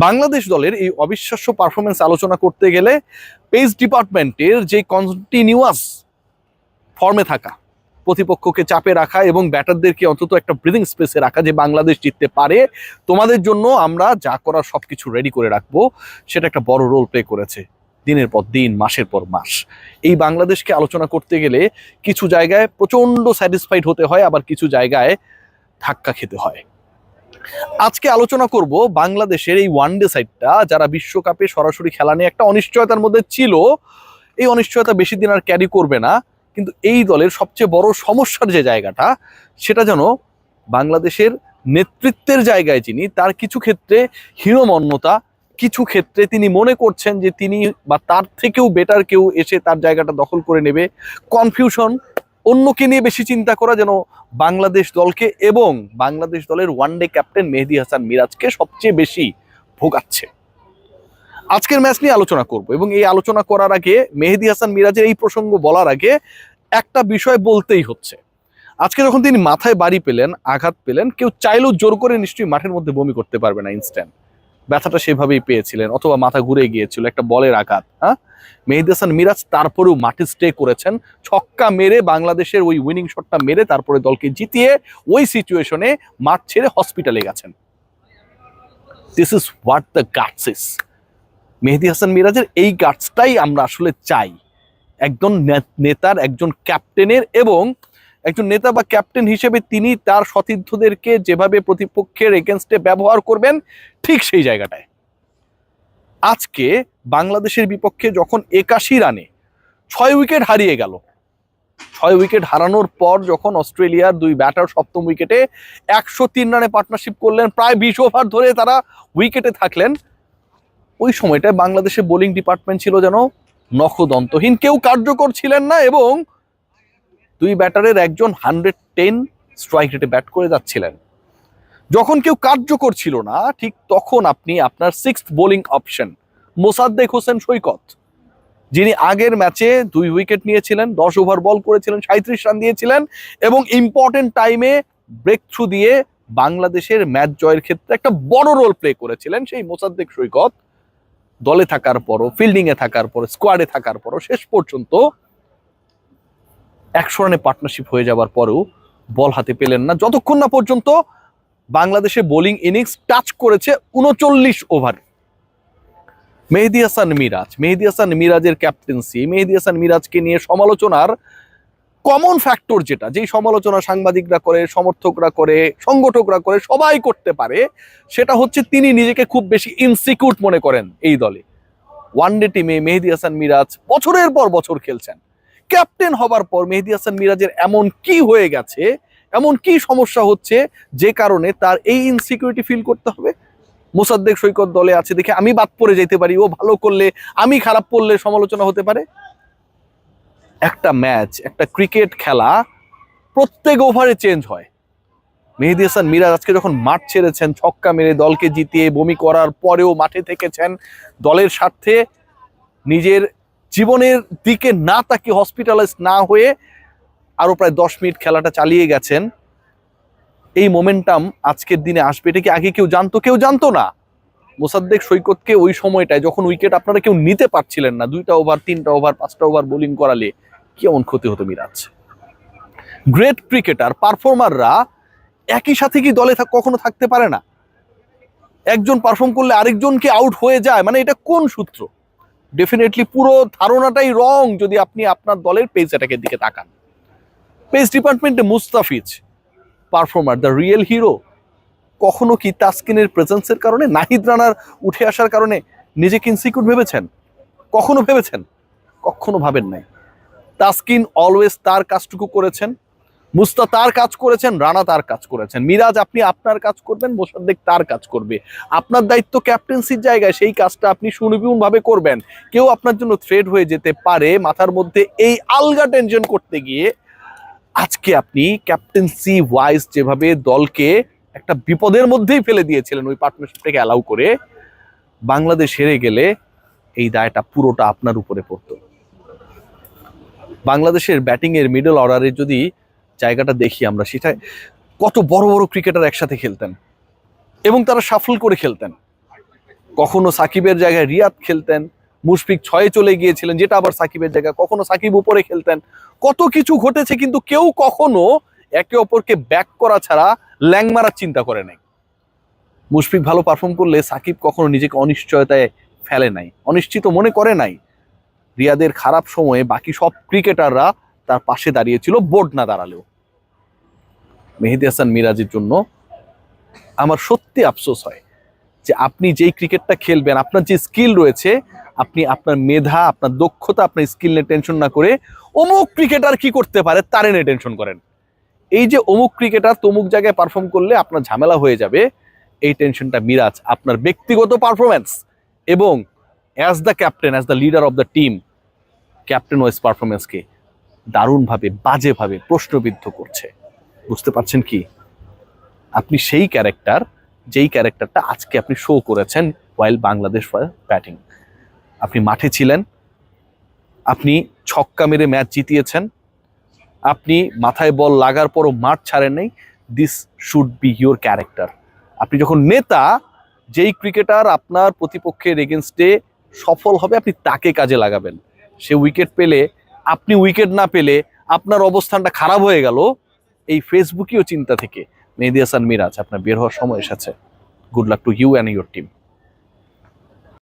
বাংলাদেশ দলের এই অবিশ্বাস্য পারফরমেন্স আলোচনা করতে গেলে পেস ডিপার্টমেন্টের যে কন্টিনিউয়াস ফর্মে থাকা, প্রতিপক্ষকে চাপে রাখা এবং ব্যাটারদেরকে অন্তত একটা ব্রিদিং স্পেসে রাখা, যে বাংলাদেশ জিততে পারে, তোমাদের জন্য আমরা যা করার সবকিছু রেডি করে রাখবো, সেটা একটা বড় রোল প্লে করেছে দিনের পর দিন, মাসের পর মাস। এই বাংলাদেশকে আলোচনা করতে গেলে কিছু জায়গায় প্রচন্ড স্যাটিসফাইড হতে হয়, আবার কিছু জায়গায় ধাক্কা খেতে হয়। আজকে আলোচনা করব বাংলাদেশের এই ওয়ানডে সাইডটা, যারা বিশ্বকাপে সরাসরি খেলা নিয়ে একটা অনিশ্চয়তার মধ্যে ছিল। এই অনিশ্চয়তা বেশি দিন আর ক্যারি করবে না, কিন্তু এই দলের সবচেয়ে বড় সমস্যার যে জায়গাটা, সেটা যেন বাংলাদেশের নেতৃত্বের জায়গায় যিনি, তার কিছু ক্ষেত্রে হীনমন্যতা, কিছু ক্ষেত্রে তিনি মনে করছেন যে তিনি বা তার থেকেও বেটার কেউ এসে তার জায়গাটা দখল করে নেবে, কনফিউশন, অন্যকে নিয়ে বেশি চিন্তা করা, যেন বাংলাদেশ দলকে এবং বাংলাদেশ দলের ওয়ানডে ক্যাপ্টেন মেহেদী হাসান মিরাজকে সবচেয়ে বেশি ভোগাচ্ছে। আজকের ম্যাচ নিয়ে আলোচনা করব, এবং এই আলোচনা করার আগে, মেহেদী হাসান মিরাজের এই প্রসঙ্গ বলার আগে একটা বিষয় বলতেই হচ্ছে। আজকে যখন তিনি মাথায় বাড়ি পেলেন, আঘাত পেলেন, কেউ চাইলেও জোর করে নিশ্চয়ই মাঠের মধ্যে বমি করতে পারবে না ইনস্ট্যান্ট। ব্যথাটা সেভাবেই পেয়েছিলেন, অথবা মাথা ঘুরে গিয়েছিল, একটা বলের আঘাত। মেহেদী হাসান মিরাজ তারপরেও মাঠে স্টে করেছেন, ছক্কা মেরে বাংলাদেশের ওই উইনিং শটটা মেরে তারপরে দলকে জিতিয়ে ওই সিচুয়েশনে মাঠ ছেড়ে হসপিটালে গেছেন। This is what the guts is. Mehedi Hasan মিরাজের এই গাটসটাই আমরা আসলে চাই একজন নেতার, একজন ক্যাপ্টেনের। এবং একজন নেতা বা ক্যাপ্টেন হিসেবে তিনি তার সতীর্থদেরকে যেভাবে প্রতিপক্ষের এগেনস্টে ব্যবহার করবেন, ঠিক সেই জায়গাটায়। আজকে বাংলাদেশের বিপক্ষে যখন 81 রানে 6 উইকেট হারিয়ে গেল, 6 উইকেট হারানোর পর যখন অস্ট্রেলিয়ার দুই ব্যাটার সপ্তম উইকেটে 103 রানে পার্টনারশিপ করলেন, প্রায় 20 ওভার ধরে তারা উইকেটে থাকলেন, ওই সময়টায় বাংলাদেশের বোলিং ডিপার্টমেন্ট ছিল যেন নখদন্তহীন, কেউ কার্যকর ছিলেন না, এবং দুই ব্যাটারের একজন 110 স্ট্রাইক রেটে ব্যাট করে যাচ্ছিলেন। যখন কেউ কার্যকর ছিল না, ঠিক তখন আপনি আপনার sixth bowling option Mosaddek Hossain Saikat, যিনি আগের ম্যাচে 2 উইকেট নিয়েছিলেন, 10 ওভার বল করেছিলেন, 37 রান দিয়েছিলেন, এবং ইম্পর্টেন্ট টাইমে ব্রেক থ্রু দিয়ে বাংলাদেশের ম্যাচ জয়ের ক্ষেত্রে একটা বড় রোল প্লে করেছিলেন, সেই মোসাদ্দেক সৈকত দলে থাকার পরও, ফিল্ডিং এ থাকার পরও, স্কোয়াডে থাকার পরও, শেষ পর্যন্ত 100 রানে পার্টনারশিপ হয়ে যাবার পরেও বল হাতে পেলেন না, যতক্ষণ না পর্যন্ত বাংলাদেশে বোলিং ইনিংস টাচ করেছে 39 ওভার। মেহেদী হাসান মিরাজের ক্যাপ্টেন্সি, মেহেদী হাসান মিরাজকে নিয়ে সমালোচনার কমন ফ্যাক্টর যেটা, যেই সমালোচনা সাংবাদিকরা করে, সমর্থকরা করে, সংগঠকরা করে, সবাই করতে পারে, সেটা হচ্ছে তিনি নিজেকে খুব বেশি ইনসিকিউর মনে করেন এই দলে। ওয়ানডে টিমে মেহেদী হাসান মিরাজ বছরের পর বছর খেলছেন, ক্যাপ্টেন হবার পর মেহেদী হাসান মিরাজের এমন কি হয়ে গেছে, এমন কি সমস্যা হচ্ছে যে কারণে তার এই ইনসিকিউরিটি ফিল করতে হবে? মোসাদ্দেক সৈকত দলে আছে দেখে আমি বাদ পড়ে যেতে পারি, ও ভালো করলে, আমি খারাপ করলে সমালোচনা হতে পারে। একটা ম্যাচ, একটা ক্রিকেট খেলা প্রত্যেক ওভারে চেঞ্জ হয়। মেহেদী হাসান মিরাজ আজকে যখন মাঠ ছেড়েছেন, ছক্কা মেরে দলকে জিতিয়ে বমি করার পরেও মাঠে থেকেছেন, দলের স্বার্থে নিজের জীবনের দিকে না তাকিয়ে, হসপিটালাইজ না হয়ে আরো প্রায় 10 মিনিট খেলাটা চালিয়ে গেছেন। এই মোমেন্টাম আজকের দিনে আসবে, এটা কি আগে কেউ জানতো? কেউ জানতো না। মোসাদ্দেক সৈকতকে ওই সময়টায় যখন উইকেট আপনারা কেউ নিতে পারছিলেন না, 2টা ওভার, 3টা ওভার, 5টা ওভার বোলিং করালে কেমন ক্ষতি হতো মিরাজ। গ্রেট ক্রিকেটার, পারফর্মাররা একই সাথে কি দলে কখনো থাকতে পারে না? একজন পারফর্ম করলে আরেকজনকে আউট হয়ে যায়, মানে এটা কোন সূত্র? ডেফিনেটলি পুরো ধারণাটাই রং যদি আপনি আপনার দলের পেস অ্যাটাকের দিকে তাকান। পেস ডিপার্টমেন্টে Mustafiz performer, the real hero, কখনো কি তাসকিনের প্রেজেন্সের কারণে, নাহিদ রানার উঠে আসার কারণে নিজেকে ইনসিকিউর ভেবেছেন? কখনো ভেবেছেন? কখনো ভাবেন নাই। তাসকিন অলওয়েজ তার কাজটুকু করেছেন, মুস্তা তার কাজ করেছেন, রানা তার কাজ করেছেন। মিরাজ আপনি আপনার কাজ করবেন, মোসাদ্দেক তার কাজ করবে। আপনার দায়িত্ব ক্যাপ্টেন্সির জায়গায়, সেই কাজটা আপনি সুনিপুণ ভাবে করবেন। কেউ আপনার জন্য থ্রেট হয়ে যেতে পারে, মাথার মধ্যে এই আলগা টেনশন করতে গিয়ে আজকে আপনি ক্যাপ্টেন্সি ওয়াইজ যেভাবে দলকে একটা বিপদের মধ্যেই ফেলে দিয়েছিলেন ওই পার্টনারশিপটাকে অ্যালাউ করে, বাংলাদেশ হেরে গেলে এই দায়টা পুরোটা আপনার উপরে পড়তো। বাংলাদেশের ব্যাটিং এর মিডল অর্ডারের যদি জায়গাটা দেখি আমরা, সেটা কত বড় বড় ক্রিকেটার একসাথে খেলতেন এবং তারা সাফল করে খেলতেন। কখনো সাকিবের জায়গায় রিয়াদ খেলতেন, মুশফিক 6-এ চলে গিয়েছিলেন, যেটা আবার সাকিবের জায়গা, কখনো সাকিব উপরে খেলতেন। কত কিছু ঘটেছে, কিন্তু কেউ কখনো একে অপরকে ব্যাক করা ছাড়া ল্যাং মারার চিন্তা করে নাই। মুশফিক ভালো পারফর্ম করলে সাকিব কখনো নিজেকে অনিশ্চয়তায় ফেলে নাই, অনিশ্চিত মনে করে নাই। রিয়াদের খারাপ সময়ে বাকি সব ক্রিকেটাররা তার পাশে দাঁড়িয়েছিল, বোর্ড না দাঁড়ালেও। মেহেদী হাসান মিরাজের জন্য আমার সত্যি আফসোস হয় যে আপনি যেই ক্রিকেটটা খেলবেন, আপনার যে স্কিল রয়েছে, আপনি আপনার মেধা, আপনার দক্ষতা, আপনার স্কিল নিয়ে টেনশন না করে অমুক ক্রিকেটার কি করতে পারে তারে নিয়ে টেনশন করেন। এই যে অমুক ক্রিকেটার তমুক জায়গায় পারফর্ম করলে আপনার ঝামেলা হয়ে যাবে, এই টেনশনটা মিরাজ আপনার ব্যক্তিগত পারফরমেন্স এবং as the captain, as the leader of the team, captain wise পারফরমেন্সকে দারুণভাবে, বাজেভাবে প্রশ্নবিদ্ধ করছে। বুঝতে পারছেন কি? আপনি সেই ক্যারেক্টার, যেই ক্যারেক্টারটা আজকে আপনি শো করেছেন ওয়াইল বাংলাদেশ ব্যাটিং। আপনি মাঠে ছিলেন, আপনি ছক্কা মেরে ম্যাচ জিতিয়েছেন, আপনি মাথায় বল লাগার পরও মাঠ ছাড়েন নাই। This should be your character. আপনি যখন নেতা, যেই ক্রিকেটার আপনার প্রতিপক্ষের এগেনস্টে সফল হবে আপনি তাকে কাজে লাগাবেন। সে উইকেট পেলে, আপনি উইকেট না পেলে আপনার অবস্থানটা খারাপ হয়ে গেল, এই ফেসবুকীয় চিন্তা থেকে মেহেদী হাসান মিরাজ আপনার বের হওয়ার সময় এসেছে। Good luck to you and your team.